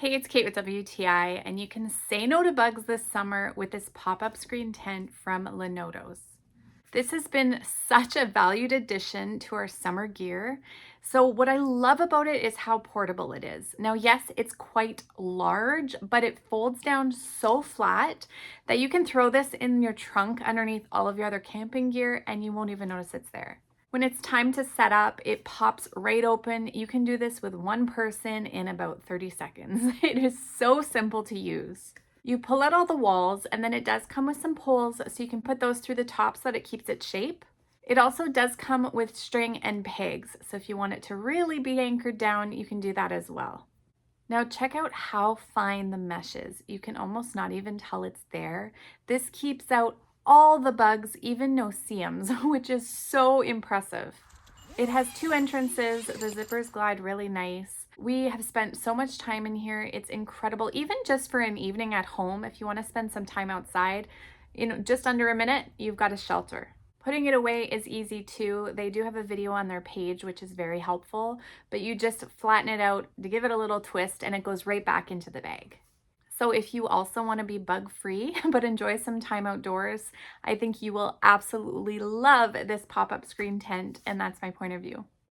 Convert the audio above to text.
Hey, it's Kate with WTI, and you can say no to bugs this summer with this pop-up screen tent from Lenotos. This has been such a valued addition to our summer gear. So what I love about it is how portable it is. Now, yes, it's quite large, but it folds down so flat that you can throw this in your trunk underneath all of your other camping gear and you won't even notice it's there. When it's time to set up, it pops right open. You can do this with one person in about 30 seconds. It is so simple to use. You pull out all the walls, and then it does come with some poles so you can put those through the top so that it keeps its shape. It also does come with string and pegs, so if you want it to really be anchored down, you can do that as well. Now check out how fine the mesh is. You can almost not even tell it's there. This keeps out all the bugs, even no-see-ums, which is so impressive. It has two entrances. The zippers glide really nice. We have spent so much time in here. It's incredible, even just for an evening at home. If you want to spend some time outside, just under a minute, you've got a shelter. Putting it away is easy too. They do have a video on their page, which is very helpful, but you just flatten it out to give it a little twist and it goes right back into the bag. So if you also want to be bug-free but enjoy some time outdoors, I think you will absolutely love this pop-up screen tent, and that's my point of view.